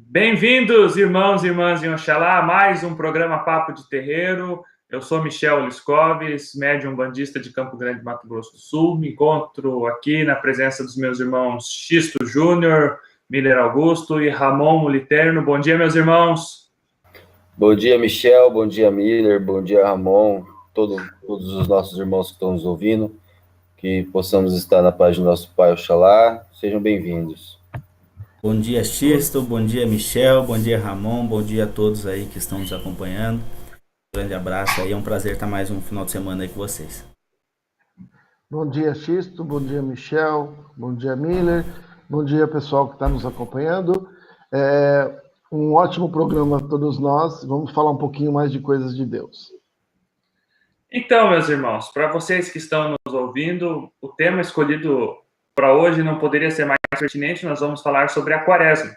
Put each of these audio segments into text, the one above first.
Bem-vindos, irmãos e irmãs em Oxalá, a mais um programa Papo de Terreiro. Eu sou Michel Liscoves, médium bandista de Campo Grande, Mato Grosso do Sul. Me encontro aqui na presença dos meus irmãos Xisto Júnior, Miller Augusto e Ramon Muliterno. Bom dia, meus irmãos. Bom dia, Michel. Bom dia, Miller. Bom dia, Ramon. Todos os nossos irmãos que estão nos ouvindo. Que possamos estar na paz do nosso Pai Oxalá. Sejam bem-vindos. Bom dia, Xisto, bom dia, Michel, bom dia, Ramon, bom dia a todos aí que estão nos acompanhando. Um grande abraço aí, é um prazer estar mais um final de semana aí com vocês. Bom dia, Xisto, bom dia, Michel, bom dia, Miller, bom dia, pessoal que está nos acompanhando. Um ótimo programa a todos nós, vamos falar um pouquinho mais de coisas de Deus. Então, meus irmãos, para vocês que estão nos ouvindo, o tema escolhido para hoje não poderia ser mais pertinente. Nós vamos falar sobre a Quaresma.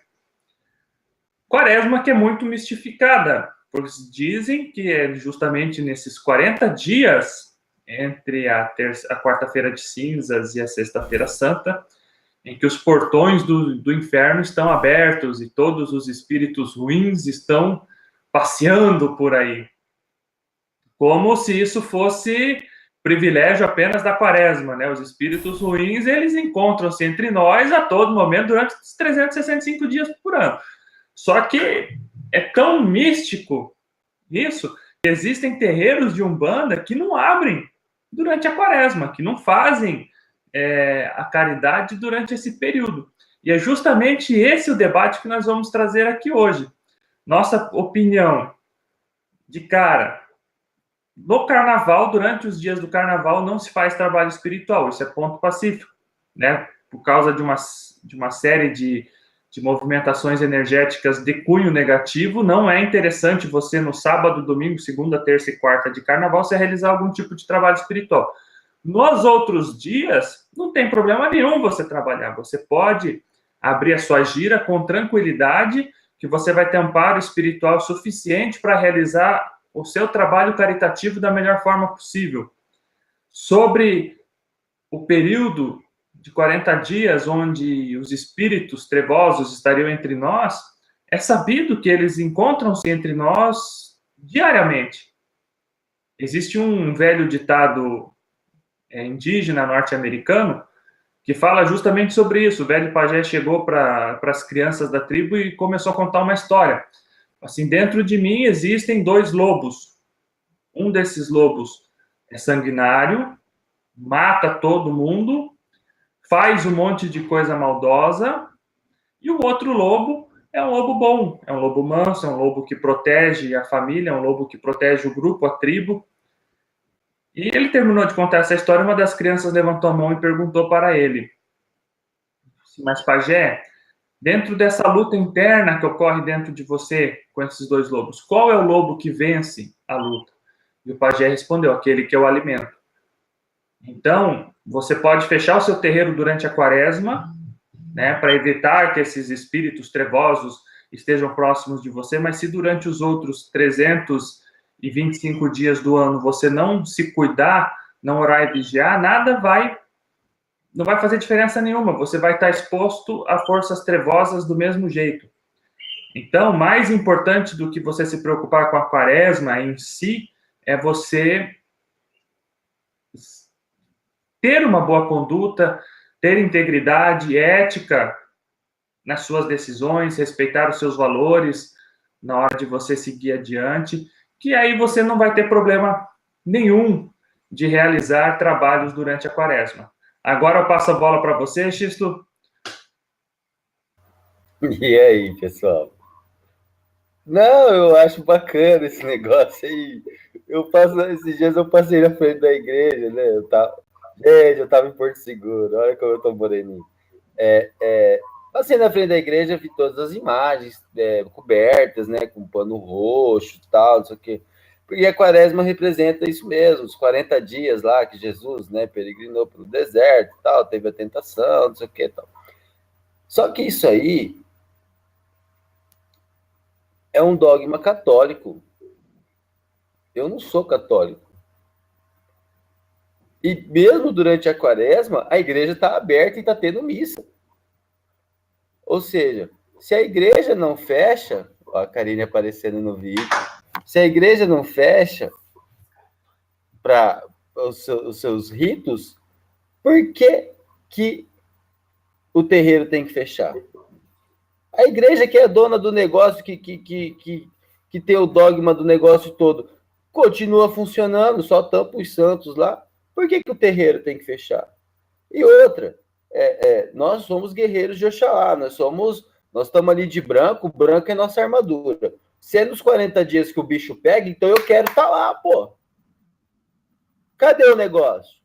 Quaresma que é muito mistificada, pois dizem que é justamente nesses 40 dias entre a quarta-feira de cinzas e a sexta-feira santa, em que os portões do inferno estão abertos e todos os espíritos ruins estão passeando por aí. Como se isso fosse privilégio apenas da Quaresma, né? Os espíritos ruins, eles encontram-se entre nós a todo momento durante os 365 dias por ano. Só que é tão místico isso, que existem terreiros de Umbanda que não abrem durante a Quaresma, que não fazem a caridade durante esse período. E é justamente esse o debate que nós vamos trazer aqui hoje. Nossa opinião de cara. No carnaval, durante os dias do carnaval, não se faz trabalho espiritual, isso é ponto pacífico, né? Por causa de uma série de movimentações energéticas de cunho negativo, não é interessante você, no sábado, domingo, segunda, terça e quarta de carnaval, você realizar algum tipo de trabalho espiritual. Nos outros dias, não tem problema nenhum você trabalhar, você pode abrir a sua gira com tranquilidade, que você vai ter amparo espiritual suficiente para realizar o seu trabalho caritativo da melhor forma possível. Sobre o período de 40 dias onde os espíritos trevosos estariam entre nós, é sabido que eles encontram-se entre nós diariamente. Existe um velho ditado indígena norte-americano que fala justamente sobre isso. O velho pajé chegou para as crianças da tribo e começou a contar uma história. Assim, dentro de mim existem dois lobos. Um desses lobos é sanguinário, mata todo mundo, faz um monte de coisa maldosa, e o outro lobo é um lobo bom, é um lobo manso, é um lobo que protege a família, é um lobo que protege o grupo, a tribo. E ele terminou de contar essa história, uma das crianças levantou a mão e perguntou para ele: mas pajé, dentro dessa luta interna que ocorre dentro de você com esses dois lobos, qual é o lobo que vence a luta? E o pajé respondeu: aquele que eu alimento. Então, você pode fechar o seu terreiro durante a quaresma, né, para evitar que esses espíritos trevosos estejam próximos de você, mas se durante os outros 325 dias do ano você não se cuidar, não orar e vigiar, não vai fazer diferença nenhuma, você vai estar exposto a forças trevosas do mesmo jeito. Então, mais importante do que você se preocupar com a quaresma em si, é você ter uma boa conduta, ter integridade, ética nas suas decisões, respeitar os seus valores na hora de você seguir adiante, que aí você não vai ter problema nenhum de realizar trabalhos durante a quaresma. Agora eu passo a bola para você, Xisto. E aí, pessoal? Não, eu acho bacana esse negócio aí. Esses dias eu passei na frente da igreja, né? Eu tava em Porto Seguro, olha como eu tô moreninho. Passei na frente da igreja, vi todas as imagens cobertas, né? Com pano roxo e tal, não sei o quê. Porque a quaresma representa isso mesmo, os 40 dias lá que Jesus, né, peregrinou pelo deserto e tal, teve a tentação, não sei o quê e tal. Só que isso aí é um dogma católico. Eu não sou católico. E mesmo durante a quaresma, a igreja está aberta e está tendo missa. Ou seja, Se a igreja não fecha, ó, a Karine aparecendo no vídeo, se a igreja não fecha para os seus ritos, por que o terreiro tem que fechar? A igreja que é dona do negócio, que tem o dogma do negócio todo, continua funcionando, só tampa os santos lá. Por que o terreiro tem que fechar? E outra, nós somos guerreiros de Oxalá, nós estamos ali de branco, branco é nossa armadura. Se é nos 40 dias que o bicho pega, então eu quero estar lá, pô. Cadê o negócio?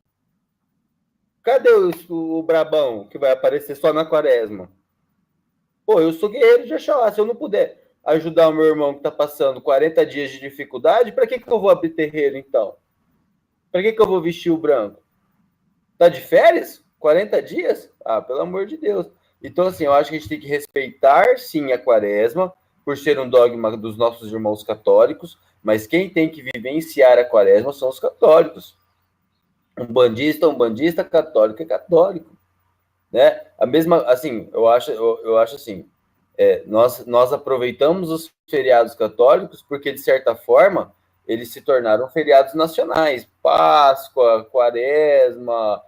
Cadê o brabão que vai aparecer só na quaresma? Pô, eu sou guerreiro de Oxalá. Se eu não puder ajudar o meu irmão que está passando 40 dias de dificuldade, para que eu vou abrir terreiro, então? Para que eu vou vestir o branco? Tá de férias? 40 dias? Ah, pelo amor de Deus. Então, assim, eu acho que a gente tem que respeitar, sim, a quaresma, por ser um dogma dos nossos irmãos católicos, mas quem tem que vivenciar a quaresma são os católicos. Um bandista, católico é católico. Né? A mesma, assim, eu acho assim, nós aproveitamos os feriados católicos porque, de certa forma, eles se tornaram feriados nacionais. Páscoa, Quaresma,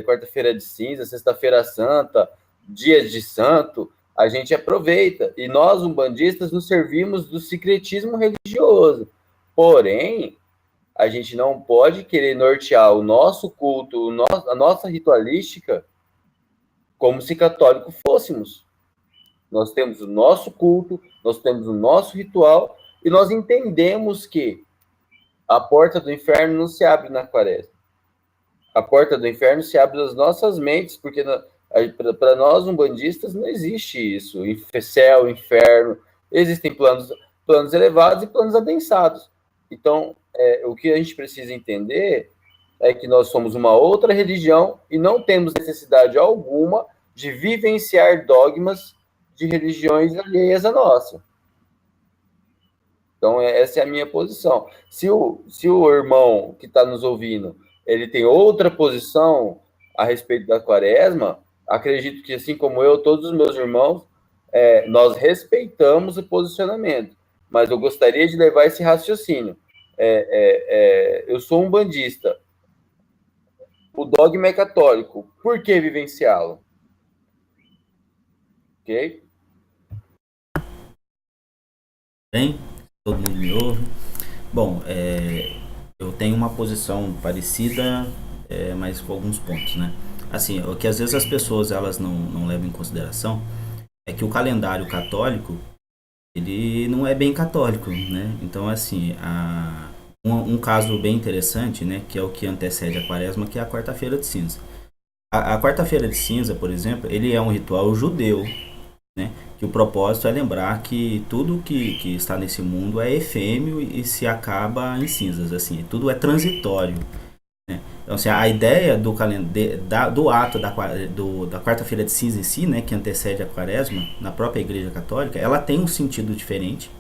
quarta-feira de cinza, sexta-feira santa, dias de santo, a gente aproveita. E nós, umbandistas, nos servimos do secretismo religioso. Porém, a gente não pode querer nortear o nosso culto, a nossa ritualística, como se católico fôssemos. Nós temos o nosso culto, nós temos o nosso ritual, e nós entendemos que a porta do inferno não se abre na quaresma. A porta do inferno se abre nas nossas mentes, porque para nós umbandistas não existe isso. Céu, inferno, existem planos elevados e planos adensados. Então, o que a gente precisa entender é que nós somos uma outra religião e não temos necessidade alguma de vivenciar dogmas de religiões alheias à nossa. Então, essa é a minha posição. Se o irmão que está nos ouvindo, ele tem outra posição a respeito da quaresma, acredito que, assim como eu, todos os meus irmãos, nós respeitamos o posicionamento, mas eu gostaria de levar esse raciocínio. Eu sou um bandista, o dogma é católico, por que vivenciá-lo? Ok? Bem, todo mundo me ouve. Bom, eu tenho uma posição parecida, mas com alguns pontos, né? Assim, o que às vezes as pessoas elas não levam em consideração é que o calendário católico, ele não é bem católico, né? Então, assim, um caso bem interessante, né, que é o que antecede a quaresma, que é a quarta-feira de cinza. A quarta-feira de cinza, por exemplo, ele é um ritual judeu, né, que o propósito é lembrar que tudo que está nesse mundo é efêmero e se acaba em cinzas, assim, tudo é transitório, né? Então, assim, a ideia do ato da quarta-feira de cinza em si, né, que antecede a quaresma, na própria Igreja Católica, ela tem um sentido diferente,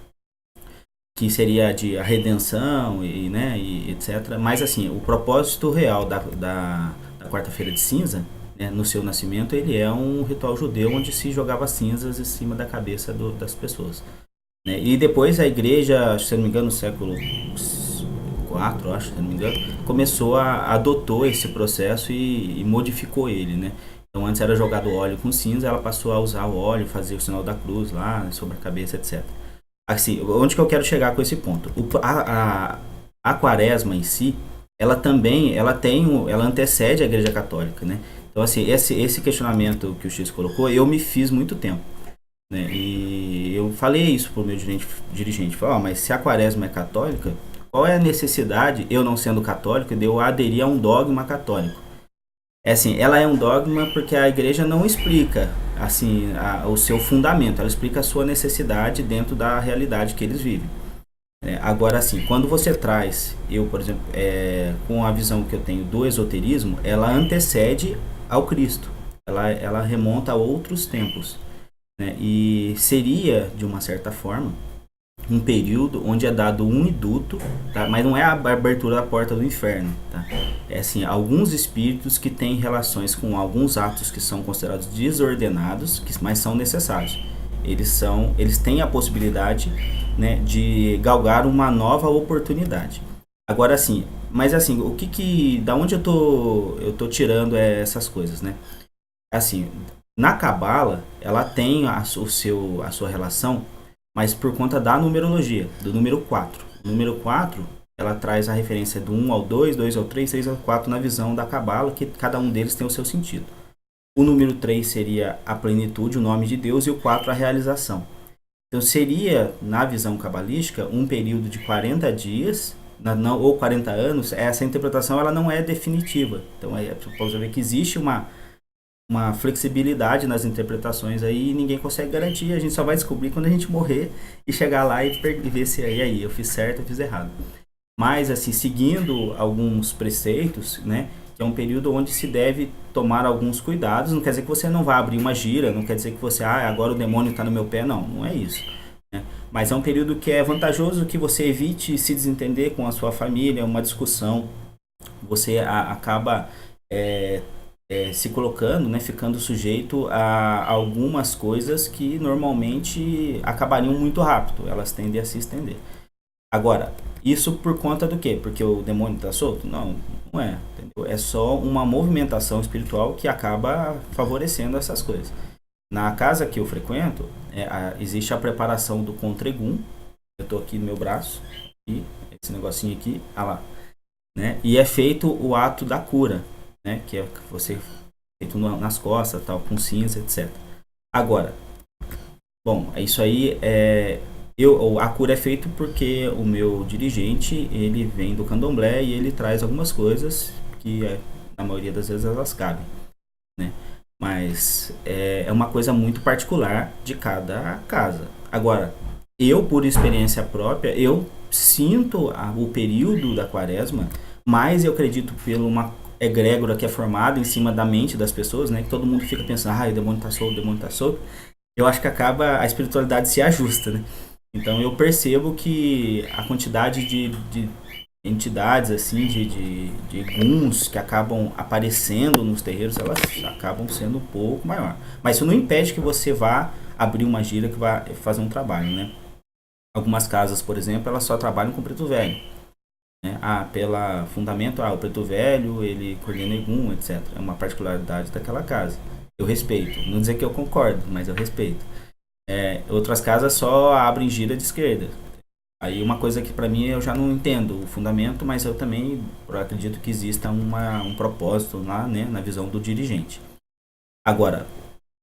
que seria de a redenção e etc. Mas, assim, o propósito real da quarta-feira de cinza, né, no seu nascimento, ele é um ritual judeu onde se jogava cinzas em cima da cabeça das pessoas, né? E depois a igreja, se não me engano, no século IV, acho, se não me engano, adotou esse processo e modificou ele, né? Então antes era jogado óleo com cinza, ela passou a usar o óleo, fazer o sinal da cruz lá sobre a cabeça, etc. Assim, onde que eu quero chegar com esse ponto? A quaresma em si, ela antecede a Igreja Católica, né? Então, assim, esse questionamento que o X colocou, eu me fiz muito tempo, né? E eu falei isso pro meu dirigente. Falei, mas se a quaresma é católica, qual é a necessidade, eu não sendo católico, de eu aderir a um dogma católico? Assim, ela é um dogma porque a igreja não explica, assim, o seu fundamento, ela explica a sua necessidade dentro da realidade que eles vivem. Agora, assim, quando você traz, eu, por exemplo, com a visão que eu tenho do esoterismo, ela antecede ao Cristo, ela remonta a outros tempos, né? E seria, de uma certa forma, um período onde é dado um induto, tá? Mas não é a abertura da porta do inferno, tá? É assim, alguns espíritos que têm relações com alguns atos que são considerados desordenados, mas são necessários. Eles têm a possibilidade, né, de galgar uma nova oportunidade. Agora assim, mas assim, da onde eu tô tirando essas coisas, né? Assim, na Cabala, ela tem a sua relação, mas por conta da numerologia, do número 4. O número 4, ela traz a referência do 1 ao 2, 2 ao 3, 3 ao 4 na visão da Cabala, que cada um deles tem o seu sentido. O número 3 seria a plenitude, o nome de Deus, e o 4 a realização. Então seria, na visão cabalística, um período de 40 dias, ou 40 anos. Essa interpretação ela não é definitiva. Então pode ver que existe uma flexibilidade nas interpretações aí, e ninguém consegue garantir. A gente só vai descobrir quando a gente morrer e chegar lá e ver se aí eu fiz certo, eu fiz errado. Mas assim, seguindo alguns preceitos, né, que é um período onde se deve tomar alguns cuidados. Não quer dizer que você não vá abrir uma gira, não quer dizer que você, agora o demônio está no meu pé, não é isso, né? Mas é um período que é vantajoso que você evite se desentender com a sua família, uma discussão. Você acaba se colocando, né, ficando sujeito a algumas coisas que normalmente acabariam muito rápido, elas tendem a se estender. Agora, isso por conta do quê? Porque o demônio está solto? Não é. Entendeu? É só uma movimentação espiritual que acaba favorecendo essas coisas. Na casa que eu frequento, existe a preparação do Contregum. Eu estou aqui no meu braço, e esse negocinho aqui, lá, né? E é feito o ato da cura, né? Que é você feito nas costas, tal, com cinza, etc. Agora, bom, isso aí a cura é feita porque o meu dirigente, ele vem do candomblé e ele traz algumas coisas que, na maioria das vezes, elas cabem, né? Mas é uma coisa muito particular de cada casa. Agora, eu, por experiência própria, eu sinto o período da quaresma, mas eu acredito pela uma egrégora que é formada em cima da mente das pessoas, né? Que todo mundo fica pensando, o demônio tá solto, o demônio tá solto. Eu acho que a espiritualidade se ajusta, né? Então eu percebo que a quantidade de entidades, assim, de guns que acabam aparecendo nos terreiros, elas acabam sendo um pouco maior. Mas isso não impede que você vá abrir uma gira que vai fazer um trabalho, né? Algumas casas, por exemplo, elas só trabalham com preto velho, né? Pela fundamento, o preto velho, ele coordena egum, etc. É uma particularidade daquela casa. Eu respeito. Não dizer que eu concordo, mas eu respeito. Outras casas só abrem gira de esquerda. Aí uma coisa que para mim eu já não entendo o fundamento, mas eu também acredito que exista um propósito lá, né, na visão do dirigente. Agora,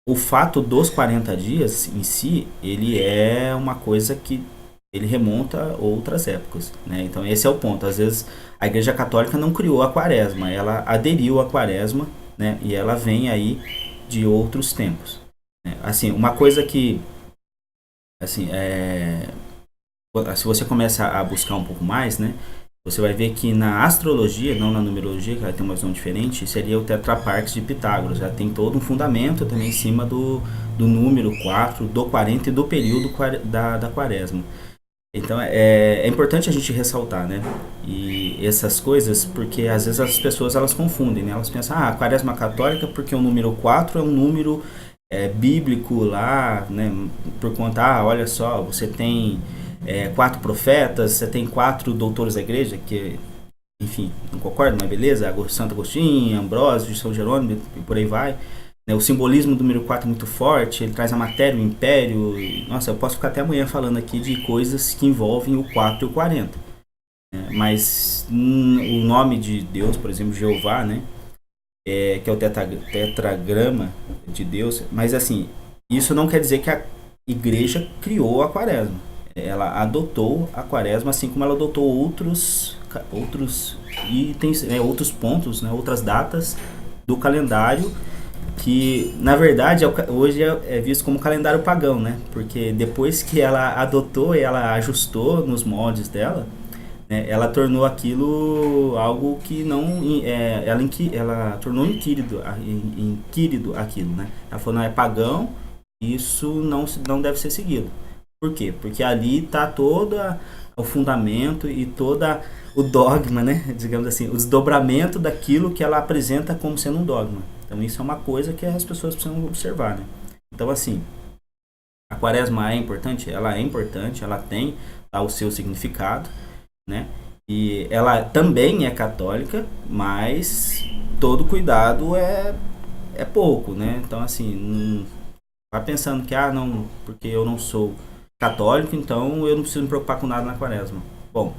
o fato dos 40 dias em si, ele é uma coisa que ele remonta a outras épocas, né? Então esse é o ponto. Às vezes a Igreja Católica não criou a quaresma, ela aderiu à quaresma, né? E ela vem aí de outros tempos, né? Assim, uma coisa que assim, se você começa a buscar um pouco mais, né, você vai ver que na astrologia, não na numerologia, que ela tem uma visão diferente, seria o tetraparques de Pitágoras. Já tem todo um fundamento também em cima do número 4, do 40 e do período da quaresma. Então é importante a gente ressaltar, né, e essas coisas, porque às vezes as pessoas elas confundem, né, elas pensam, a quaresma católica porque o número 4 é um número bíblico lá, né, por conta, olha só, você tem 4 profetas, você tem 4 doutores da igreja, que, enfim, não concordo, mas beleza, Santo Agostinho, Ambrósio, São Jerônimo e por aí vai, né? O simbolismo do número 4 é muito forte, ele traz a matéria, o império, nossa, eu posso ficar até amanhã falando aqui de coisas que envolvem o 4 e o 40, né? Mas o nome de Deus, por exemplo, Jeová, né, que é o tetragrama de Deus, mas assim, isso não quer dizer que a igreja criou a quaresma. Ela adotou a quaresma, assim como ela adotou outros itens, outros pontos, né, outras datas do calendário, que na verdade hoje é visto como calendário pagão, né, porque depois que ela adotou e ela ajustou nos moldes dela, né, ela tornou aquilo algo que não, ela tornou inquirido aquilo, né, ela falou, não, é pagão, isso não deve ser seguido. Por quê? Porque ali está todo o fundamento e toda o dogma, né? Digamos assim, o desdobramento daquilo que ela apresenta como sendo um dogma. Então isso é uma coisa que as pessoas precisam observar, né? Então assim, a quaresma é importante, ela tem o seu significado, né? E ela também é católica, mas todo cuidado é pouco, né? Então assim, não vai pensando que, não, porque eu não sou católico, então eu não preciso me preocupar com nada na quaresma. Bom,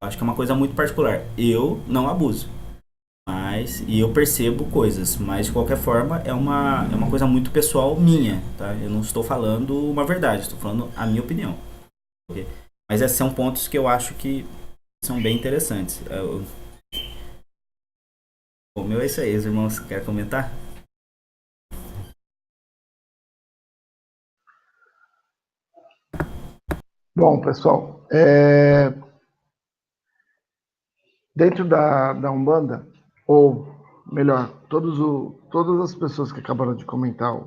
acho que é uma coisa muito particular. Eu não abuso. E eu percebo coisas, mas de qualquer forma é uma coisa muito pessoal minha, tá? Eu não estou falando uma verdade, estou falando a minha opinião. Okay? Mas esses são pontos que eu acho que são bem interessantes. O meu é isso aí, os irmãos querem comentar? Bom, pessoal, dentro da Umbanda, ou melhor, todas as pessoas que acabaram de comentar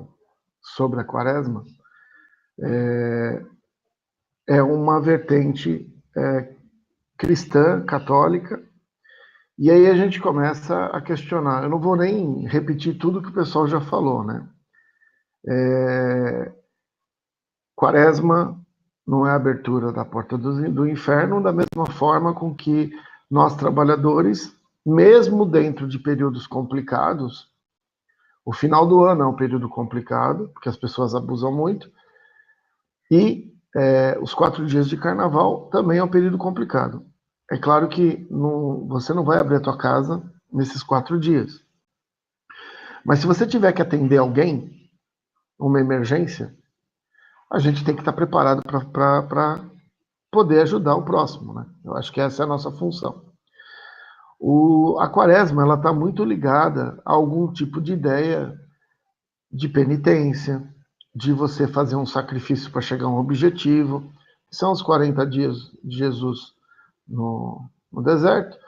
sobre a quaresma, é uma vertente cristã, católica, e aí a gente começa a questionar. Eu não vou nem repetir tudo que o pessoal já falou, né? Quaresma não é a abertura da porta do inferno, da mesma forma com que nós, trabalhadores, mesmo dentro de períodos complicados, o final do ano é um período complicado, porque as pessoas abusam muito, e os 4 dias de carnaval também é um período complicado. É claro que você não vai abrir a tua casa nesses 4 dias. Mas se você tiver que atender alguém, uma emergência, a gente tem que estar preparado para poder ajudar o próximo, né? Eu acho que essa é a nossa função. A quaresma, ela está muito ligada a algum tipo de ideia de penitência, de você fazer um sacrifício para chegar a um objetivo, que são os 40 dias de Jesus no deserto.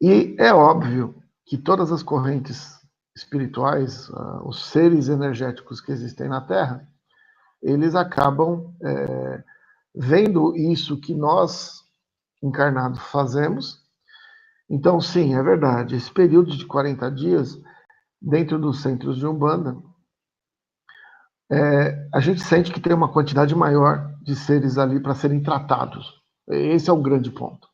E é óbvio que todas as correntes espirituais, os seres energéticos que existem na Terra, eles acabam vendo isso que nós, encarnados, fazemos. Então, sim, é verdade, esse período de 40 dias, dentro dos centros de Umbanda, a gente sente que tem uma quantidade maior de seres ali para serem tratados. Esse é o grande ponto.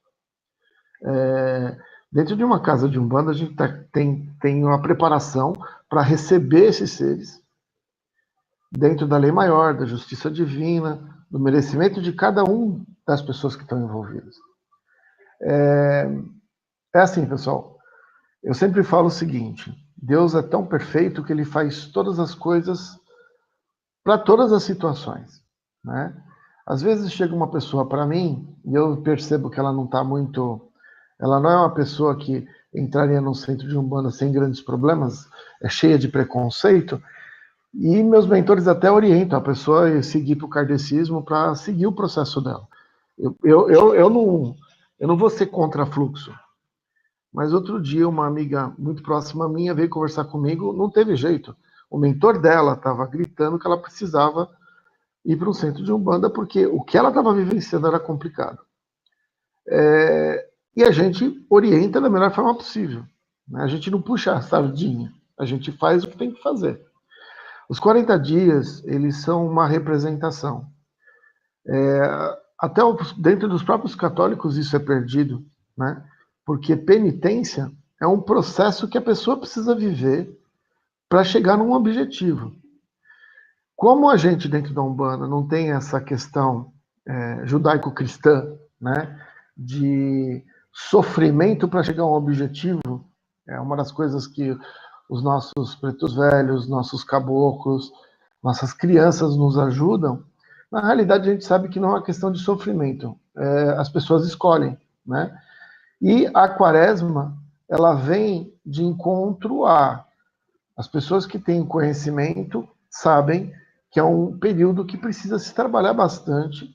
Dentro de uma casa de Umbanda, a gente tem uma preparação para receber esses seres dentro da lei maior, da justiça divina, do merecimento de cada um das pessoas que estão envolvidas. É assim, pessoal, eu sempre falo o seguinte: Deus é tão perfeito que ele faz todas as coisas para todas as situações, né? Às vezes chega uma pessoa para mim e eu percebo que ela não é uma pessoa que entraria num centro de Umbanda sem grandes problemas, é cheia de preconceito, e meus mentores até orientam a pessoa a seguir para o kardecismo para seguir o processo dela. Eu não vou ser contra fluxo, mas outro dia uma amiga muito próxima minha veio conversar comigo, não teve jeito. O mentor dela estava gritando que ela precisava ir para um centro de Umbanda porque o que ela estava vivenciando era complicado. E a gente orienta da melhor forma possível, né? A gente não puxa a sardinha, a gente faz o que tem que fazer. Os 40 dias, eles são uma representação. Até dentro dos próprios católicos isso é perdido, né? Porque penitência é um processo que a pessoa precisa viver para chegar num objetivo. Como a gente dentro da Umbanda não tem essa questão judaico-cristã, né, de sofrimento para chegar a um objetivo, é uma das coisas que os nossos pretos velhos, nossos caboclos, nossas crianças nos ajudam. Na realidade, a gente sabe que não é uma questão de sofrimento, as pessoas escolhem, né? E a quaresma, ela vem de encontro as pessoas que têm conhecimento sabem que é um período que precisa se trabalhar bastante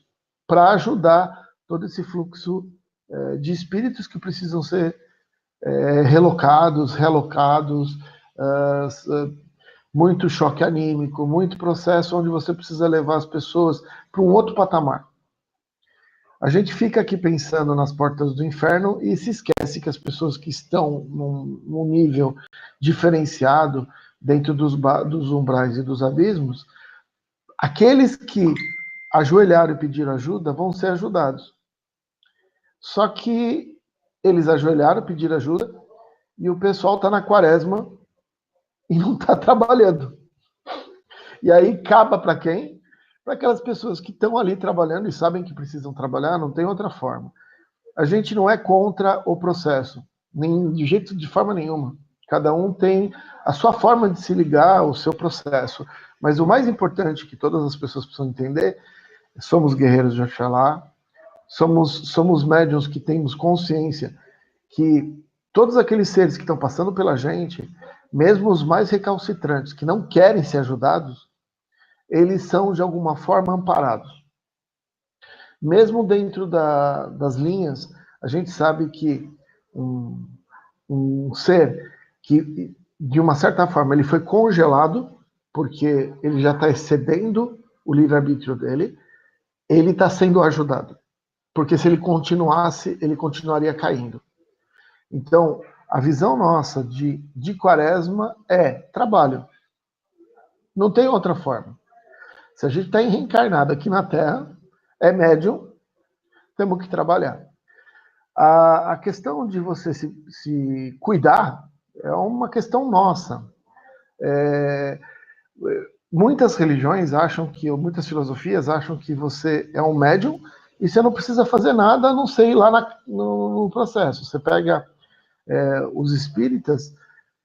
para ajudar todo esse fluxo de espíritos que precisam ser relocados, muito choque anímico, muito processo onde você precisa levar as pessoas para um outro patamar. A gente fica aqui pensando nas portas do inferno e se esquece que as pessoas que estão num nível diferenciado dentro dos umbrais e dos abismos, aqueles que ajoelharam e pediram ajuda vão ser ajudados. Só que eles ajoelharam, pediram ajuda, e o pessoal está na quaresma e não está trabalhando. E aí acaba para quem? Para aquelas pessoas que estão ali trabalhando e sabem que precisam trabalhar, não tem outra forma. A gente não é contra o processo, nem de jeito, de forma nenhuma. Cada um tem a sua forma de se ligar ao seu processo. Mas o mais importante que todas as pessoas precisam entender, somos guerreiros de Oxalá, somos médiuns que temos consciência que todos aqueles seres que estão passando pela gente, mesmo os mais recalcitrantes, que não querem ser ajudados, eles são de alguma forma amparados. Mesmo dentro das linhas, a gente sabe que um ser que, de uma certa forma, ele foi congelado, porque ele já está excedendo o livre-arbítrio dele, ele está sendo ajudado. Porque se ele continuasse, ele continuaria caindo. Então, a visão nossa de quaresma é trabalho. Não tem outra forma. Se a gente está reencarnado aqui na Terra, é médium, temos que trabalhar. A questão de você se cuidar é uma questão nossa. Muitas religiões acham que, ou muitas filosofias acham que você é um médium e você não precisa fazer nada, a não ser ir lá no processo. Você pega os espíritas,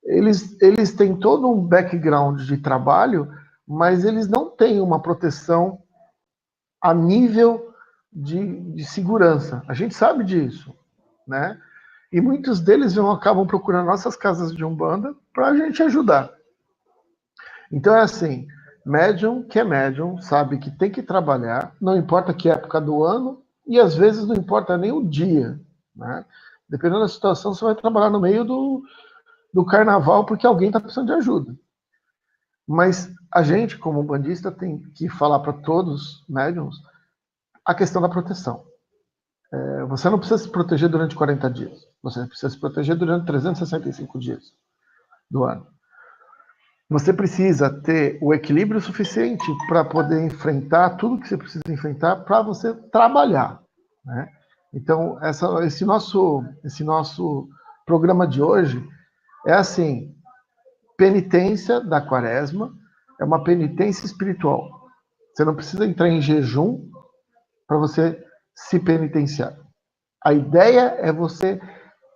eles têm todo um background de trabalho, mas eles não têm uma proteção a nível de segurança. A gente sabe disso, né? E muitos deles acabam procurando nossas casas de umbanda para a gente ajudar. Então é assim, médium que é médium sabe que tem que trabalhar, não importa que época do ano, e às vezes não importa nem o dia, né? Dependendo da situação, você vai trabalhar no meio do carnaval porque alguém está precisando de ajuda. Mas a gente, como bandista, tem que falar para todos médiums a questão da proteção. Você não precisa se proteger durante 40 dias. Você precisa se proteger durante 365 dias do ano. Você precisa ter o equilíbrio suficiente para poder enfrentar tudo que você precisa enfrentar para você trabalhar, né? Então, esse nosso programa de hoje é assim, penitência da quaresma, é uma penitência espiritual. Você não precisa entrar em jejum para você se penitenciar. A ideia é você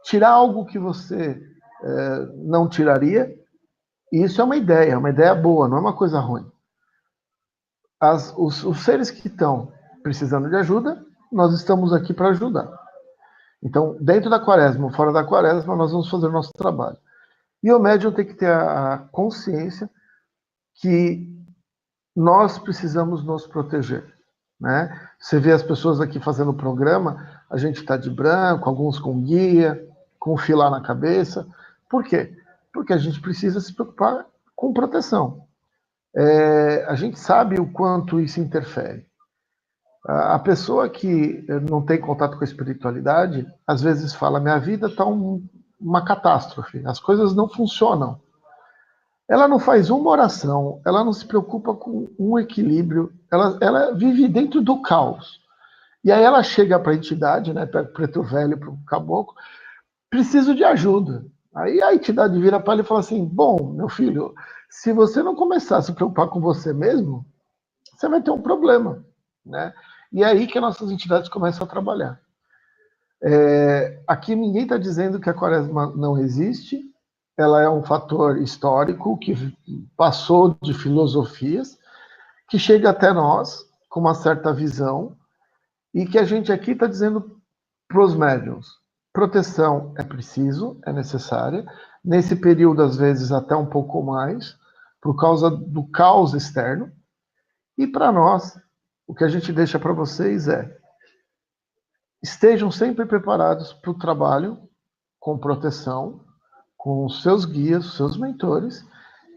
tirar algo que você não tiraria, e isso é uma ideia boa, não é uma coisa ruim. Os seres que estão precisando de ajuda, nós estamos aqui para ajudar. Então, dentro da quaresma ou fora da quaresma, nós vamos fazer o nosso trabalho. E o médium tem que ter a consciência que nós precisamos nos proteger, né? Você vê as pessoas aqui fazendo o programa, a gente está de branco, alguns com guia, com filar na cabeça. Por quê? Porque a gente precisa se preocupar com proteção. A gente sabe o quanto isso interfere. A pessoa que não tem contato com a espiritualidade, às vezes fala, minha vida está uma catástrofe, as coisas não funcionam. Ela não faz uma oração, ela não se preocupa com um equilíbrio, ela vive dentro do caos. E aí ela chega para a entidade, né, para o preto velho, para o caboclo, preciso de ajuda. Aí a entidade vira para ele e fala assim, bom, meu filho, se você não começar a se preocupar com você mesmo, você vai ter um problema, né? E é aí que nossas entidades começam a trabalhar. Aqui ninguém está dizendo que a quaresma não existe, ela é um fator histórico que passou de filosofias, que chega até nós com uma certa visão, e que a gente aqui está dizendo para os médiuns, proteção é preciso, é necessária, nesse período às vezes até um pouco mais, por causa do caos externo, e para nós, o que a gente deixa para vocês estejam sempre preparados para o trabalho com proteção, com os seus guias, os seus mentores,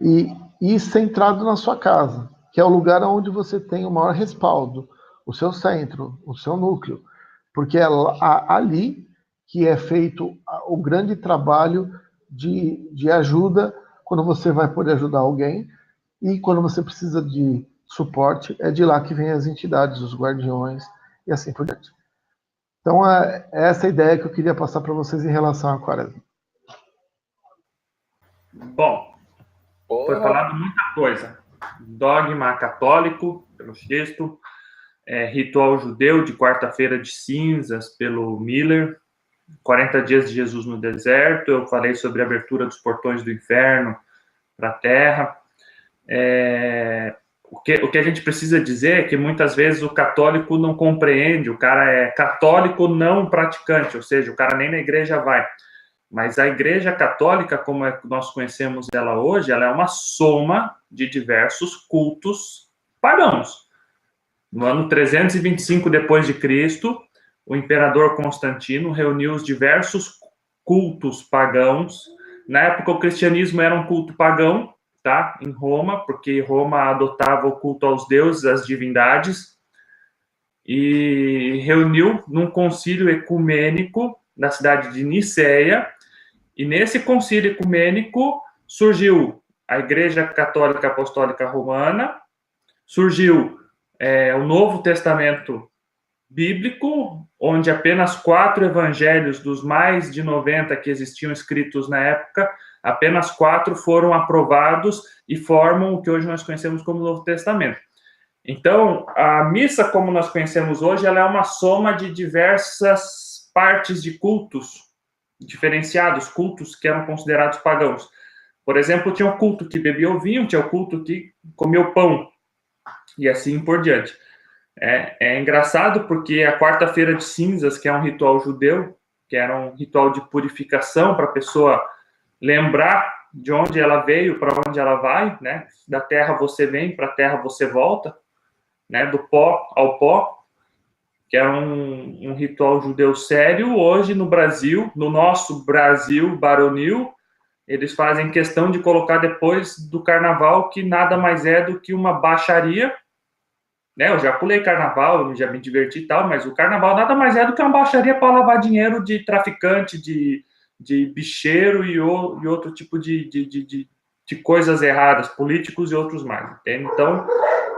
e e centrado na sua casa, que é o lugar onde você tem o maior respaldo, o seu centro, o seu núcleo, porque é ali que é feito o grande trabalho de ajuda quando você vai poder ajudar alguém e quando você precisa de suporte, é de lá que vem as entidades, os guardiões e assim por diante. Então, é essa a ideia que eu queria passar para vocês em relação à Quaresma. Bom, foi falado muita coisa. Dogma católico, pelo Xisto, ritual judeu de quarta-feira de cinzas, pelo Miller, 40 dias de Jesus no deserto, eu falei sobre a abertura dos portões do inferno para a terra. O que a gente precisa dizer é que muitas vezes o católico não compreende, o cara é católico não praticante, ou seja, o cara nem na igreja vai. Mas a igreja católica, como nós conhecemos ela hoje, ela é uma soma de diversos cultos pagãos. No ano 325 depois de Cristo, o imperador Constantino reuniu os diversos cultos pagãos. Na época, o cristianismo era um culto pagão, tá? Em Roma, porque Roma adotava o culto aos deuses, às divindades, e reuniu num concílio ecumênico na cidade de Niceia, e nesse concílio ecumênico surgiu a Igreja Católica Apostólica Romana, surgiu o Novo Testamento bíblico, onde apenas 4 evangelhos dos mais de 90 que existiam escritos na época, apenas 4 foram aprovados e formam o que hoje nós conhecemos como Novo Testamento. Então, a missa, como nós conhecemos hoje, ela é uma soma de diversas partes de cultos diferenciados, cultos que eram considerados pagãos. Por exemplo, tinha o culto que bebia o vinho, tinha o culto que comia o pão, e assim por diante. É engraçado porque a quarta-feira de cinzas, que é um ritual judeu, que era um ritual de purificação para a pessoa lembrar de onde ela veio, para onde ela vai, né? Da terra você vem, para a terra você volta, né? Do pó ao pó, que é um ritual judeu sério. Hoje no Brasil, no nosso Brasil baronil, eles fazem questão de colocar depois do carnaval, que nada mais é do que uma baixaria, né? Eu já pulei carnaval, eu já me diverti e tal, mas o carnaval nada mais é do que uma baixaria para lavar dinheiro de traficante, de bicheiro e outro tipo de coisas erradas, políticos e outros mais, entende? Então,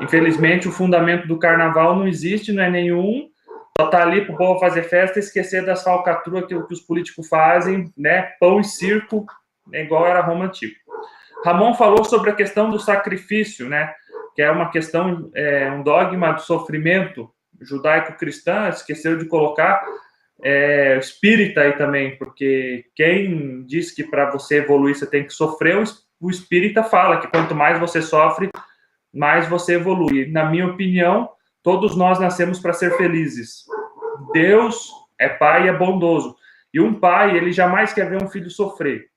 infelizmente, o fundamento do carnaval não existe, não é nenhum, só tá ali para o povo fazer festa e esquecer das falcatruas que os políticos fazem, né? Pão e circo, igual era Roma antiga. Ramon falou sobre a questão do sacrifício, né? Que é uma questão, um dogma do sofrimento judaico-cristã, esqueceu de colocar espírita aí também, porque quem diz que para você evoluir você tem que sofrer, o espírita fala que quanto mais você sofre, mais você evolui. Na minha opinião, todos nós nascemos para ser felizes. Deus é pai e é bondoso. E um pai, ele jamais quer ver um filho sofrer.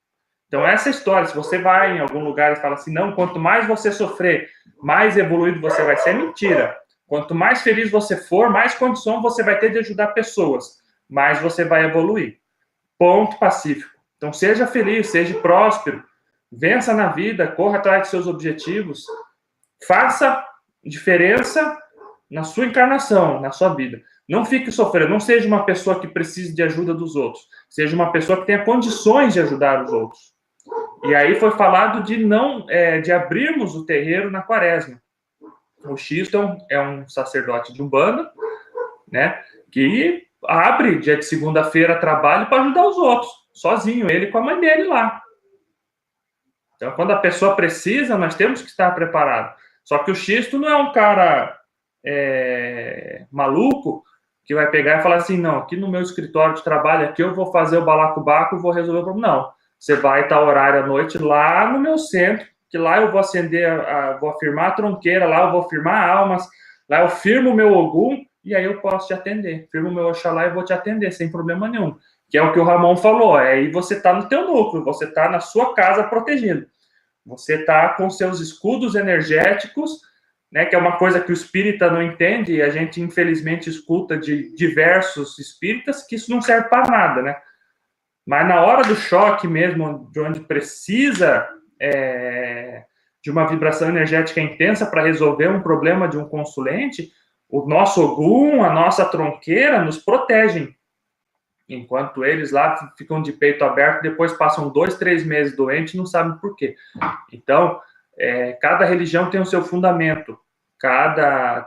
Então, essa história, se você vai em algum lugar e fala assim, não, quanto mais você sofrer, mais evoluído você vai ser, é mentira. Quanto mais feliz você for, mais condição você vai ter de ajudar pessoas, mais você vai evoluir. Ponto pacífico. Então, seja feliz, seja próspero, vença na vida, corra atrás de seus objetivos, faça diferença na sua encarnação, na sua vida. Não fique sofrendo, não seja uma pessoa que precise de ajuda dos outros, seja uma pessoa que tenha condições de ajudar os outros. E aí foi falado de abrirmos o terreiro na quaresma. O Xisto é um sacerdote de Umbanda, né, que abre dia de segunda-feira trabalho para ajudar os outros, sozinho, ele com a mãe dele lá. Então, quando a pessoa precisa, nós temos que estar preparados. Só que o Xisto não é um cara maluco que vai pegar e falar assim, não, aqui no meu escritório de trabalho, aqui eu vou fazer o balacobaco e vou resolver o problema. Não. Você vai estar horário à noite lá no meu centro, que lá eu vou vou afirmar a tronqueira, lá eu vou firmar almas, lá eu firmo o meu Ogum, e aí eu posso te atender. Firmo o meu Oxalá e vou te atender, sem problema nenhum. Que é o que o Ramon falou, aí você está no teu núcleo, você está na sua casa protegendo. Você está com seus escudos energéticos, né, que é uma coisa que o espírita não entende, e a gente, infelizmente, escuta de diversos espíritas que isso não serve para nada, né? Mas na hora do choque mesmo, de onde precisa de uma vibração energética intensa para resolver um problema de um consulente, o nosso Ogum, a nossa tronqueira nos protegem. Enquanto eles lá ficam de peito aberto, depois passam 2, 3 meses doentes e não sabem por quê. Então, cada religião tem o seu fundamento.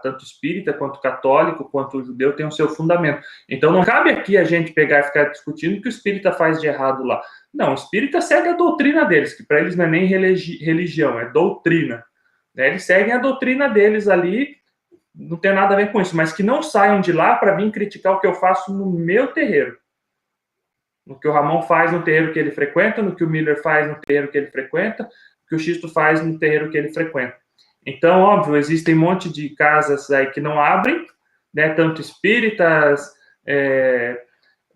Tanto espírita, quanto católico, quanto judeu tem o seu fundamento. Então, não cabe aqui a gente pegar e ficar discutindo o que o espírita faz de errado lá. Não, o espírita segue a doutrina deles, que para eles não é nem religião, é doutrina. Eles seguem a doutrina deles ali, não tem nada a ver com isso, mas que não saiam de lá para vir criticar o que eu faço no meu terreiro. No que o Ramon faz no terreiro que ele frequenta, no que o Miller faz no terreiro que ele frequenta, no que o Xisto faz no terreiro que ele frequenta. Então, óbvio, existem um monte de casas aí que não abrem, né, tanto espíritas,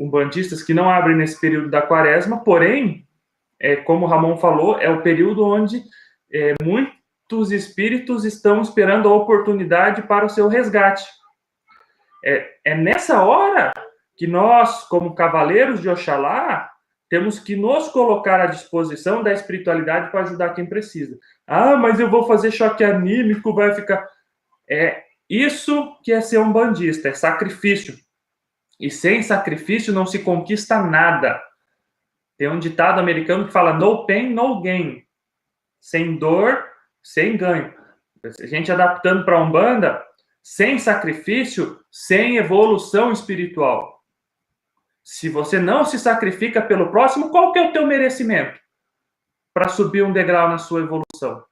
umbandistas que não abrem nesse período da quaresma, porém, como o Ramon falou, é o período onde muitos espíritos estão esperando a oportunidade para o seu resgate. É nessa hora que nós, como cavaleiros de Oxalá, temos que nos colocar à disposição da espiritualidade para ajudar quem precisa. Ah, mas eu vou fazer choque anímico, vai ficar... Isso que é ser um bandista, é sacrifício. E sem sacrifício não se conquista nada. Tem um ditado americano que fala no pain, no gain. Sem dor, sem ganho. A gente adaptando para a Umbanda, sem sacrifício, sem evolução espiritual. Se você não se sacrifica pelo próximo, qual que é o teu merecimento para subir um degrau na sua evolução?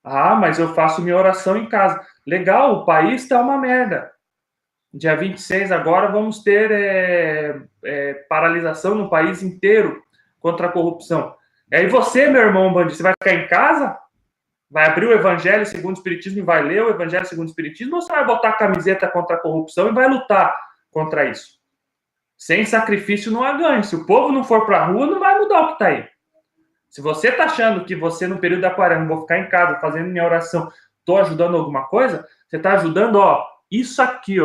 Ah, mas eu faço minha oração em casa. Legal, o país está uma merda. Dia 26 agora vamos ter paralisação no país inteiro contra a corrupção. E aí você, meu irmão bandista, você vai ficar em casa? Vai abrir o Evangelho segundo o Espiritismo e vai ler o Evangelho segundo o Espiritismo? Ou você vai botar a camiseta contra a corrupção e vai lutar contra isso? Sem sacrifício não há ganho. Se o povo não for para a rua, não vai mudar o que está aí. Se você está achando que você, no período da quaresma, vou ficar em casa fazendo minha oração, estou ajudando alguma coisa, você está ajudando, isso aqui,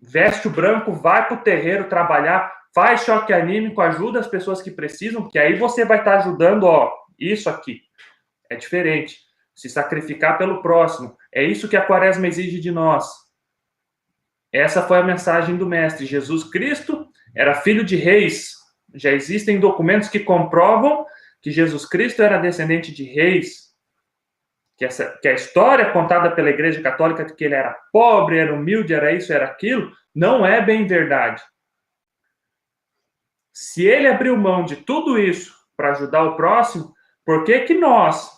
veste o branco, vai para o terreiro trabalhar, faz choque anímico, ajuda as pessoas que precisam, porque aí você vai estar ajudando, isso aqui. É diferente. Se sacrificar pelo próximo. É isso que a quaresma exige de nós. Essa foi a mensagem do Mestre. Jesus Cristo era filho de reis. Já existem documentos que comprovam que Jesus Cristo era descendente de reis. Que a história contada pela Igreja Católica de que ele era pobre, era humilde, era isso, era aquilo, não é bem verdade. Se ele abriu mão de tudo isso para ajudar o próximo, por que nós,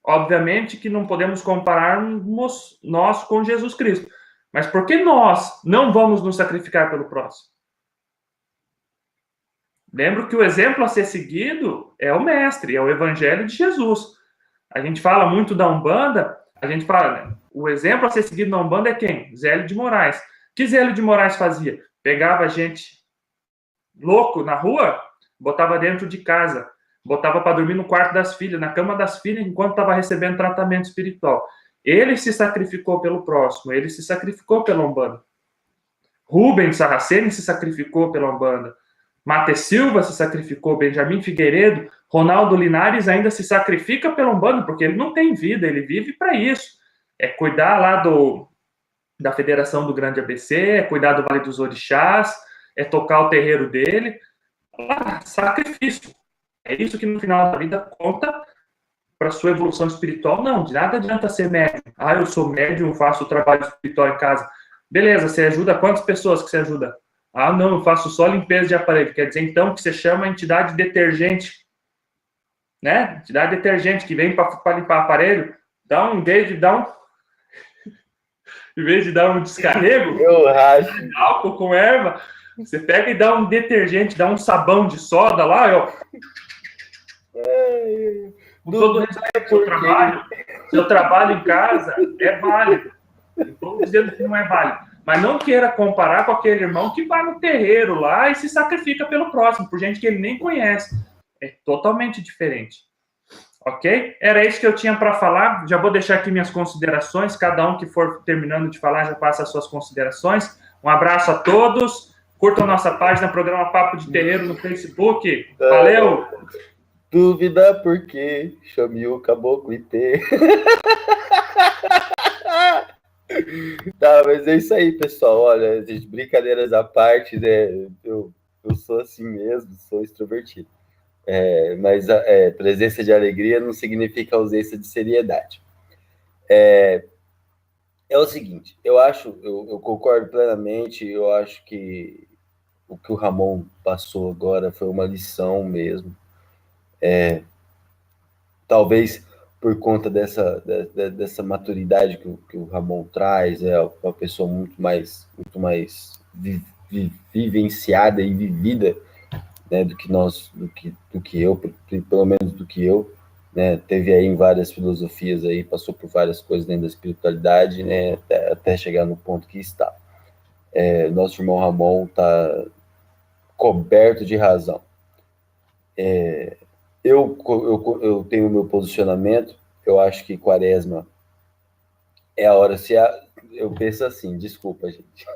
obviamente que não podemos compararmos nós com Jesus Cristo, mas por que nós não vamos nos sacrificar pelo próximo? Lembro que o exemplo a ser seguido é o Mestre, é o Evangelho de Jesus. A gente fala muito da Umbanda, a gente fala, o exemplo a ser seguido na Umbanda é quem? Zélio de Moraes. O que Zélio de Moraes fazia? Pegava gente louco na rua, botava dentro de casa, botava para dormir no quarto das filhas, na cama das filhas, enquanto estava recebendo tratamento espiritual. Ele se sacrificou pelo próximo, ele se sacrificou pela Umbanda. Rubens Saraceni se sacrificou pela Umbanda. Mate Silva se sacrificou, Benjamin Figueiredo, Ronaldo Linares ainda se sacrifica pela Umbanda, porque ele não tem vida, ele vive para isso. É cuidar lá da Federação do Grande ABC, é cuidar do Vale dos Orixás, é tocar o terreiro dele. Sacrifício. É isso que no final da vida conta para sua evolução espiritual. Não, de nada adianta ser médium. Eu sou médium, faço o trabalho espiritual em casa. Beleza, você ajuda quantas pessoas que você ajuda? Não, eu faço só limpeza de aparelho. Quer dizer, então, que você chama a entidade detergente, né? Entidade detergente que vem para limpar aparelho, em vez de dar um descarrego, álcool com erva, você pega e dá um detergente, dá um sabão de soda lá, com todo respeito seu trabalho em casa é válido. Não estou dizendo que não é válido. Mas não queira comparar com aquele irmão que vai no terreiro lá e se sacrifica pelo próximo, por gente que ele nem conhece. É totalmente diferente. Ok? Era isso que eu tinha para falar. Já vou deixar aqui minhas considerações. Cada um que for terminando de falar já passa as suas considerações. Um abraço a todos. Curtam nossa página, programa Papo de Terreiro no Facebook. Valeu! Dúvida por quê? Chame o caboclo IT. Tá, mas é isso aí, pessoal. Olha, gente, brincadeiras à parte, né? Eu sou assim mesmo, sou extrovertido. Mas presença de alegria não significa ausência de seriedade. É o seguinte, eu concordo plenamente, eu acho que o que o Ramon passou agora foi uma lição mesmo. Talvez por conta dessa maturidade que o Ramon traz, é uma pessoa muito mais vivenciada e vivida, né, do que eu, pelo menos do que eu, né, teve aí em várias filosofias aí, passou por várias coisas dentro da espiritualidade, né, até chegar no ponto que está. Nosso irmão Ramon está coberto de razão. Eu tenho o meu posicionamento, eu acho que Quaresma é a hora, eu penso assim, desculpa, gente,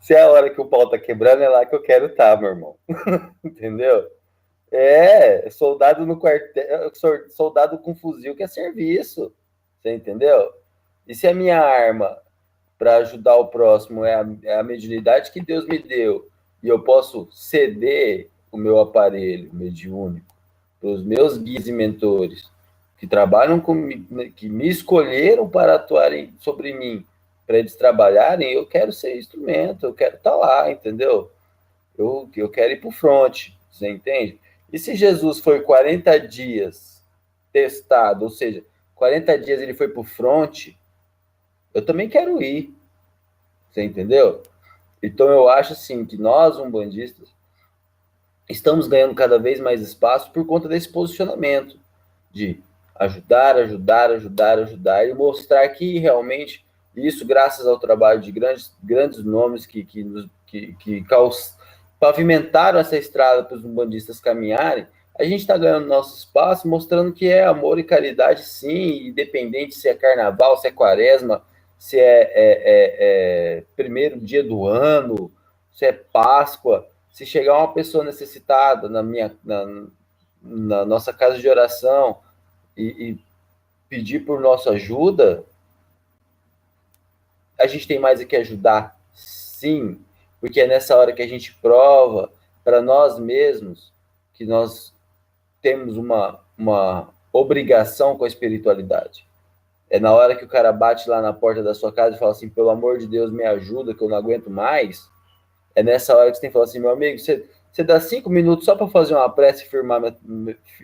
se é a hora que o pau tá quebrando, é lá que eu quero estar, meu irmão, entendeu? Soldado no quartel, soldado com fuzil que é serviço, você entendeu? E se a minha arma para ajudar o próximo é a mediunidade que Deus me deu, e eu posso ceder o meu aparelho mediúnico para os meus guias e mentores que trabalham que me escolheram para atuarem sobre mim, para eles trabalharem, eu quero ser instrumento, eu quero estar lá, entendeu? Eu quero ir para o front, você entende? E se Jesus foi 40 dias testado, ou seja, 40 dias ele foi para o front, eu também quero ir, você entendeu? Então eu acho assim que nós, umbandistas, estamos ganhando cada vez mais espaço por conta desse posicionamento de ajudar, ajudar, ajudar, ajudar e mostrar que realmente isso, graças ao trabalho de grandes nomes que pavimentaram essa estrada para os umbandistas caminharem, a gente está ganhando nosso espaço, mostrando que é amor e caridade, sim, independente se é carnaval, se é quaresma, se é primeiro dia do ano, se é Páscoa, se chegar uma pessoa necessitada na nossa casa de oração e pedir por nossa ajuda, a gente tem mais a que ajudar, sim, porque é nessa hora que a gente prova para nós mesmos que nós temos uma obrigação com a espiritualidade. É na hora que o cara bate lá na porta da sua casa e fala assim, pelo amor de Deus, me ajuda, que eu não aguento mais. É nessa hora que você tem que falar assim, meu amigo, você dá 5 minutos só para fazer uma prece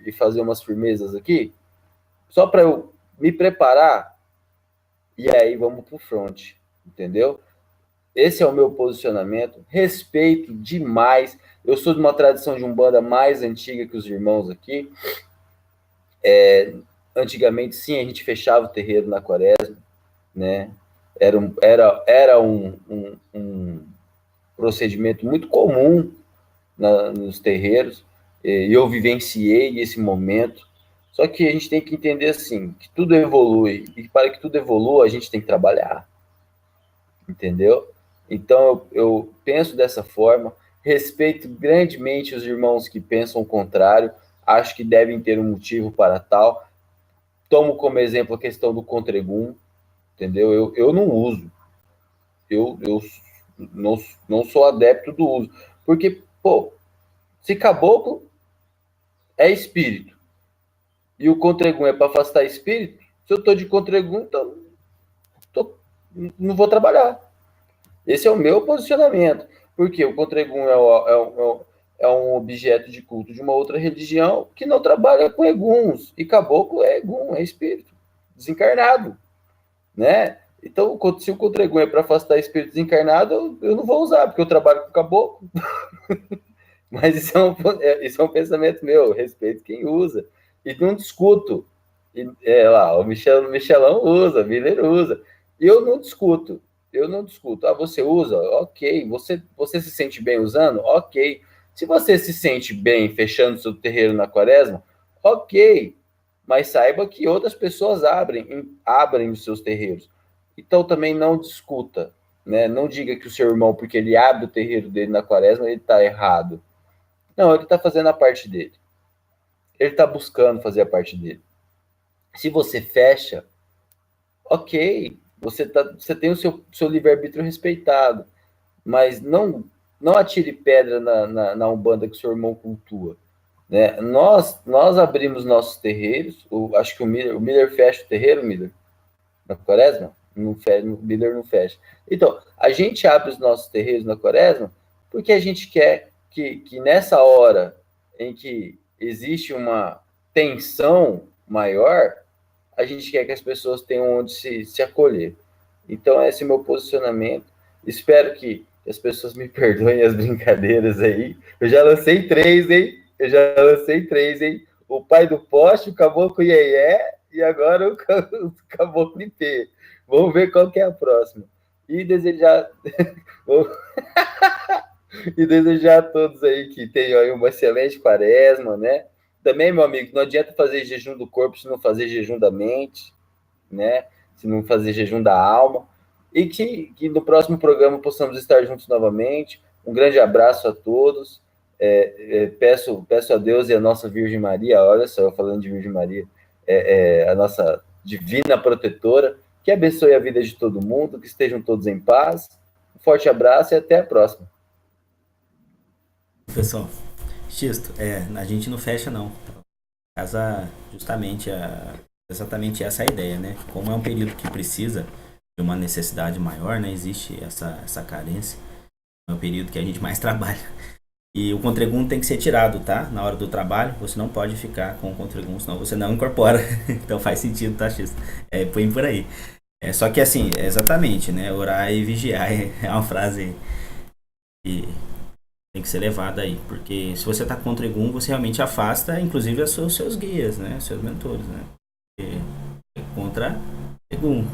e fazer umas firmezas aqui? Só para eu me preparar? E aí vamos pro front, entendeu? Esse é o meu posicionamento, respeito demais. Eu sou de uma tradição de Umbanda mais antiga que os irmãos aqui. Antigamente, sim, a gente fechava o terreiro na quaresma, né? Era um procedimento muito comum nos terreiros, e eu vivenciei esse momento. Só que a gente tem que entender assim, que tudo evolui, e para que tudo evolua, a gente tem que trabalhar, entendeu? Então, eu penso dessa forma, respeito grandemente os irmãos que pensam o contrário, acho que devem ter um motivo para tal. Tomo como exemplo a questão do Contregum, entendeu? Eu não uso, eu não sou adepto do uso, porque, pô, se caboclo é espírito e o Contregum é para afastar espírito, se eu tô de Contregum, então não vou trabalhar. Esse é o meu posicionamento, porque o Contregum é um objeto de culto de uma outra religião que não trabalha com eguns, e caboclo é egum, é espírito desencarnado, né? Então, se o Contregum é para afastar espírito desencarnado, eu não vou usar, porque eu trabalho com caboclo. Mas isso é um pensamento meu, eu respeito quem usa. E não discuto. O Michelão usa, Miller usa. E eu não discuto. Ah, você usa? Ok. Você se sente bem usando? Ok. Se você se sente bem fechando seu terreiro na quaresma, ok. Mas saiba que outras pessoas abrem os seus terreiros. Então também não discuta. Né? Não diga que o seu irmão, porque ele abre o terreiro dele na quaresma, ele está errado. Não, ele está fazendo a parte dele. ele está buscando fazer a parte dele. Se você fecha, ok, você tem o seu livre-arbítrio respeitado, mas não atire pedra na Umbanda que o seu irmão cultua. Né? Nós abrimos nossos terreiros, acho que o Miller fecha o terreiro, Miller, na Quaresma? Não fecha, o Miller não fecha. Então, a gente abre os nossos terreiros na Quaresma porque a gente quer que nessa hora em que existe uma tensão maior, a gente quer que as pessoas tenham onde se acolher. Então, esse é o meu posicionamento. Espero que as pessoas me perdoem as brincadeiras aí. Eu já lancei 3, hein? O pai do poste, o caboclo Iê e agora o caboclo IP. Vamos ver qual que é a próxima. E desejar a todos aí que tenham aí uma excelente quaresma, né? Também, meu amigo, não adianta fazer jejum do corpo se não fazer jejum da mente, né? Se não fazer jejum da alma. E que no próximo programa possamos estar juntos novamente. Um grande abraço a todos. Peço a Deus e a nossa Virgem Maria, olha só, eu falando de Virgem Maria, a nossa divina protetora, que abençoe a vida de todo mundo, que estejam todos em paz. Um forte abraço e até a próxima. Pessoal, Xisto, a gente não fecha não. Casa justamente exatamente essa a ideia, né? Como é um período que precisa de uma necessidade maior, né? Existe essa carência. É o período que a gente mais trabalha. E o Contregum tem que ser tirado, tá? Na hora do trabalho, você não pode ficar com o Contregum, senão você não incorpora. Então faz sentido, tá, Xisto? Põe por aí. Só que assim, exatamente, né? Orar e vigiar é uma frase que tem que ser levada aí, porque se você tá contra o Egum, você realmente afasta, inclusive, os seus guias, né? Seus mentores, né? Porque é contra Egum,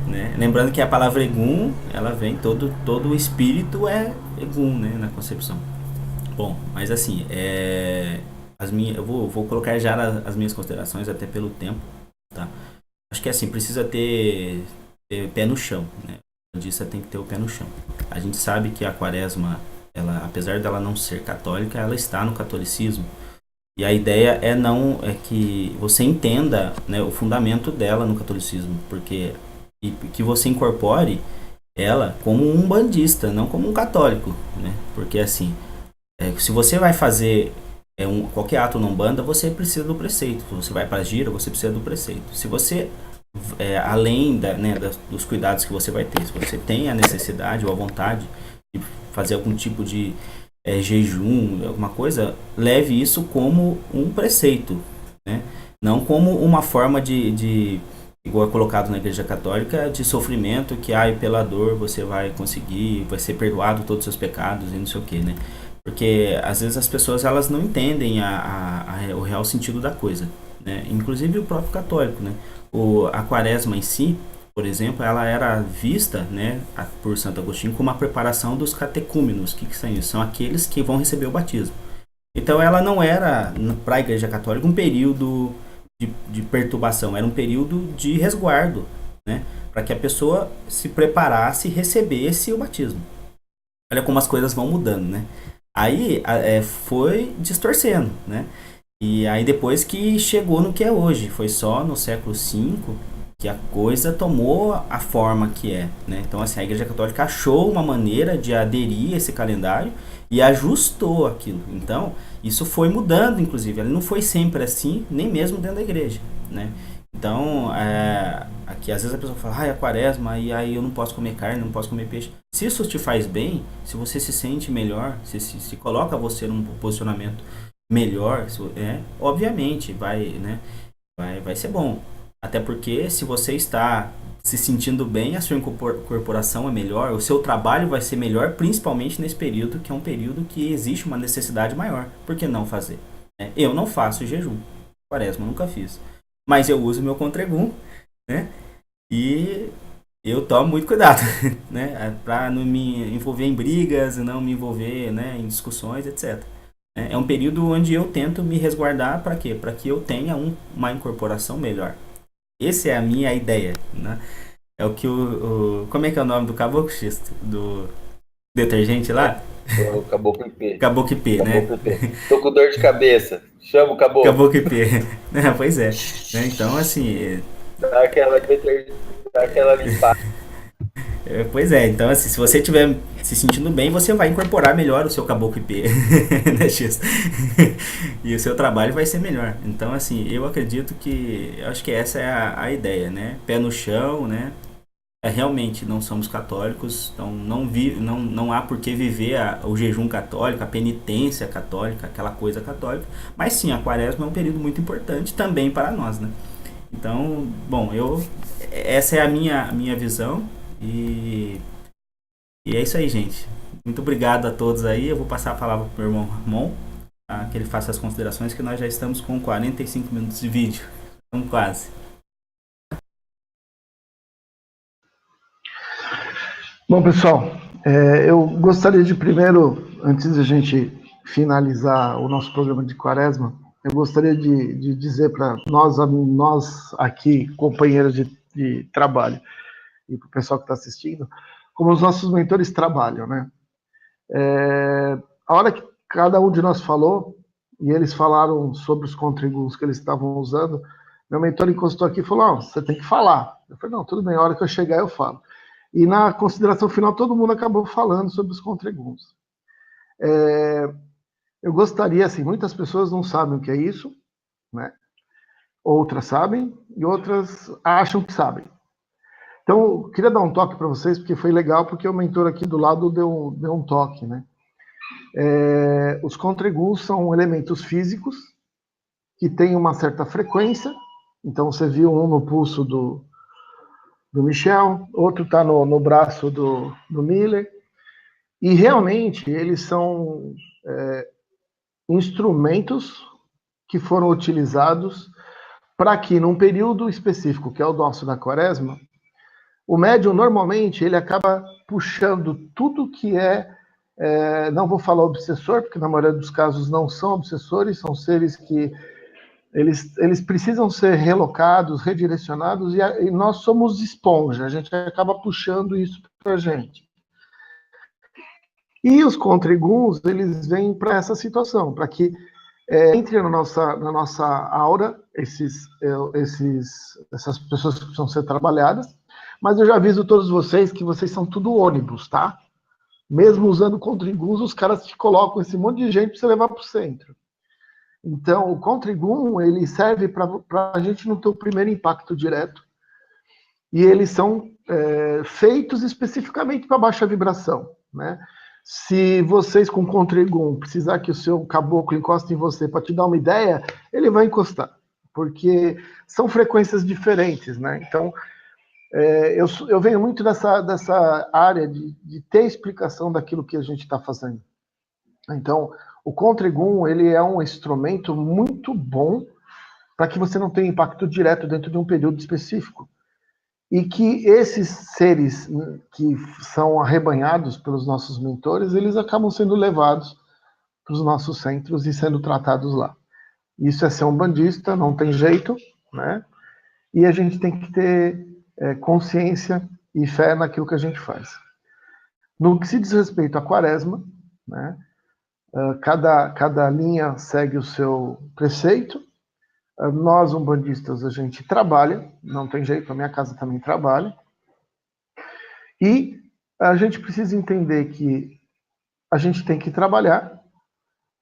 né? Lembrando que a palavra Egum, ela vem, todo o espírito é Egum, né? Na concepção. Bom, mas assim, eu vou colocar já as minhas considerações, até pelo tempo, tá? Acho que assim, precisa ter pé no chão, né? Disso tem que ter o pé no chão. A gente sabe que a Quaresma, ela, apesar dela não ser católica, ela está no catolicismo. E a ideia é que você entenda, né, o fundamento dela no catolicismo, porque que você incorpore ela como um umbandista, não como um católico, né? Porque assim, se você vai fazer qualquer ato na Umbanda, você precisa do preceito. Se você vai para a gira, você precisa do preceito. Se você, além dos cuidados que você vai ter, se você tem a necessidade ou a vontade de fazer algum tipo de jejum, alguma coisa, leve isso como um preceito, né? Não como uma forma de igual é colocado na Igreja Católica, de sofrimento, que pela dor você vai conseguir, vai ser perdoado todos os seus pecados e não sei o que, né? Porque às vezes as pessoas elas não entendem o real sentido da coisa, né? Inclusive o próprio católico, né? A Quaresma em si, por exemplo, ela era vista, né, por Santo Agostinho como a preparação dos catecúmenos. O que são isso? São aqueles que vão receber o batismo. Então ela não era, para a Igreja Católica, um período de perturbação, era um período de resguardo, né, para que a pessoa se preparasse e recebesse o batismo. Olha como as coisas vão mudando, né? Aí foi distorcendo, né? E aí depois que chegou no que é hoje, foi só no século V que a coisa tomou a forma que é, né? Então assim, a Igreja Católica achou uma maneira de aderir a esse calendário e ajustou aquilo. Então isso foi mudando, inclusive, ele não foi sempre assim, nem mesmo dentro da igreja, né? Então aqui às vezes a pessoa fala, é Quaresma, e aí eu não posso comer carne, não posso comer peixe. Se isso te faz bem, se você se sente melhor, se coloca você num posicionamento melhor, obviamente vai ser bom. Até porque se você está se sentindo bem, a sua incorporação é melhor, o seu trabalho vai ser melhor, principalmente nesse período, que é um período que existe uma necessidade maior. Por que não fazer? Eu não faço jejum, Quaresma, nunca fiz. Mas eu uso meu Contregum, né? E eu tomo muito cuidado, né? Para não me envolver em brigas, não me envolver, né, em discussões, etc. É um período onde eu tento me resguardar para quê? Para que eu tenha uma incorporação melhor. Essa é a minha ideia, né? É o que como é que é o nome do caboclo, Xisto? detergente lá? O Caboclo IP. Caboclo IP, né? Caboclo IP. Tô com dor de cabeça. Chama o Caboclo. Caboclo IP. Pois é. Né? Então, assim, Dá aquela, dá aquela limpada. pois é, então assim, se você estiver se sentindo bem, você vai incorporar melhor o seu caboclo IP, né, X? E o seu trabalho vai ser melhor. Então, assim, eu acredito que, eu acho que essa é a ideia, né? Pé no chão, né? Realmente não somos católicos, então não há por que viver o jejum católico, a penitência católica, aquela coisa católica, mas sim, a quaresma é um período muito importante também para nós, né? Então, bom, essa é a minha visão e é isso aí, gente. Muito obrigado a todos aí. Eu vou passar a palavra para o meu irmão Ramon, tá? Que ele faça as considerações, que nós já estamos com 45 minutos de vídeo. Estamos quase. Bom, pessoal, eu gostaria de primeiro, antes de a gente finalizar o nosso programa de Quaresma, eu gostaria de dizer para nós aqui, companheiros de trabalho, e para o pessoal que está assistindo, como os nossos mentores trabalham, né? A hora que cada um de nós falou, e eles falaram sobre os contributos que eles estavam usando, meu mentor encostou aqui e falou, não, você tem que falar. Eu falei, não, tudo bem, a hora que eu chegar eu falo. E na consideração final, todo mundo acabou falando sobre os contributos. Eu gostaria, assim, muitas pessoas não sabem o que é isso, né? Outras sabem e outras acham que sabem. Então, eu queria dar um toque para vocês, porque foi legal, porque o mentor aqui do lado deu um toque, né? Os contributos são elementos físicos que têm uma certa frequência. Então, você viu um no pulso do Michel, outro está no braço do Miller, e realmente eles são instrumentos que foram utilizados para que, num período específico, que é o nosso da quaresma, o médium normalmente ele acaba puxando tudo que não vou falar obsessor, porque na maioria dos casos não são obsessores, são seres que eles precisam ser relocados, redirecionados, e nós somos esponja, a gente acaba puxando isso para a gente. E os contriguns, eles vêm para essa situação, para que entre na nossa aura essas pessoas que precisam ser trabalhadas, mas eu já aviso todos vocês que vocês são tudo ônibus, tá? Mesmo usando contriguns, os caras te colocam esse monte de gente para você levar para o centro. Então, o contrigum, ele serve para a gente não ter o primeiro impacto direto, e eles são feitos especificamente para baixa vibração, né? Se vocês com contrigum precisar que o seu caboclo encoste em você para te dar uma ideia, ele vai encostar, porque são frequências diferentes, né? Então, eu venho muito dessa área de ter explicação daquilo que a gente está fazendo. Então, o contrigum, ele é um instrumento muito bom para que você não tenha impacto direto dentro de um período específico. E que esses seres que são arrebanhados pelos nossos mentores, eles acabam sendo levados para os nossos centros e sendo tratados lá. Isso é ser um bandista, não tem jeito, né? E a gente tem que ter consciência e fé naquilo que a gente faz. No que se diz respeito à quaresma, né? Cada linha segue o seu preceito. Nós, umbandistas, a gente trabalha, não tem jeito, a minha casa também trabalha. E a gente precisa entender que a gente tem que trabalhar,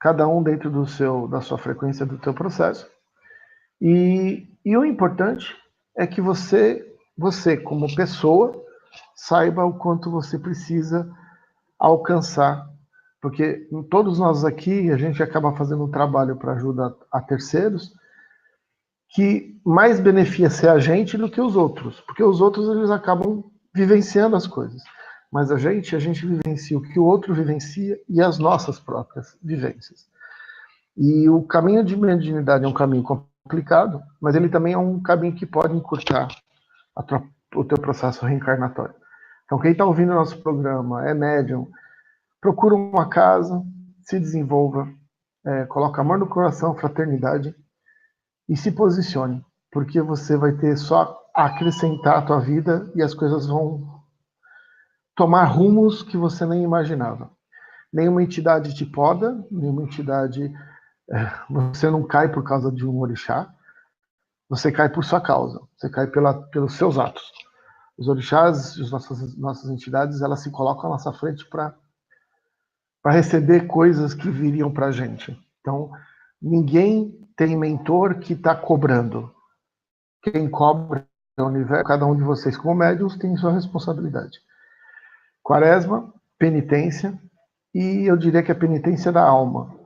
cada um dentro da sua frequência, do teu processo. E o importante é que você, como pessoa, saiba o quanto você precisa alcançar. Porque todos nós aqui, a gente acaba fazendo um trabalho para ajudar a terceiros, que mais beneficia a gente do que os outros. Porque os outros, eles acabam vivenciando as coisas. Mas a gente vivencia o que o outro vivencia e as nossas próprias vivências. E o caminho de mediunidade é um caminho complicado, mas ele também é um caminho que pode encurtar o teu processo reencarnatório. Então, quem está ouvindo o nosso programa é médium, procura uma casa, se desenvolva, coloca amor no coração, fraternidade, e se posicione, porque você vai ter só a acrescentar a tua vida e as coisas vão tomar rumos que você nem imaginava. Nenhuma entidade te poda, nenhuma entidade... você não cai por causa de um orixá, você cai por sua causa, você cai pelos seus atos. Os orixás, as nossas entidades, elas se colocam à nossa frente para receber coisas que viriam para a gente. Então, ninguém tem mentor que está cobrando. Quem cobra é o universo, cada um de vocês, como médiuns, tem sua responsabilidade. Quaresma, penitência, e eu diria que a penitência da alma.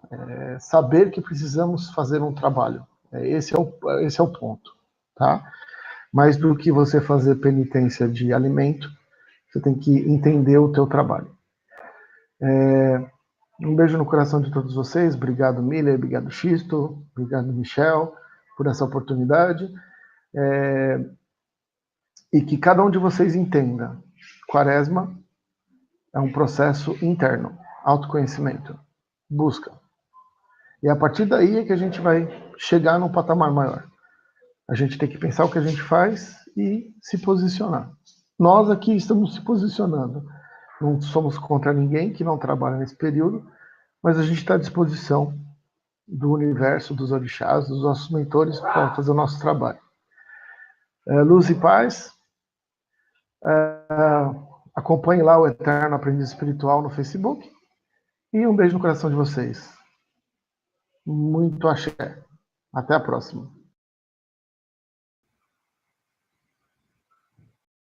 Saber que precisamos fazer um trabalho. Esse é o ponto. Tá? Mais do que você fazer penitência de alimento, você tem que entender o teu trabalho. Um beijo no coração de todos vocês. Obrigado, Miller. Obrigado, Xisto. Obrigado, Michel, por essa oportunidade. E que cada um de vocês entenda. Quaresma é um processo interno. Autoconhecimento. Busca. E a partir daí é que a gente vai chegar num patamar maior. A gente tem que pensar o que a gente faz e se posicionar. Nós aqui estamos se posicionando. Não somos contra ninguém que não trabalha nesse período, mas a gente está à disposição do universo, dos orixás, dos nossos mentores para fazer o nosso trabalho. Luz e paz. Acompanhe lá o Eterno Aprendiz Espiritual no Facebook. E um beijo no coração de vocês. Muito axé. Até a próxima.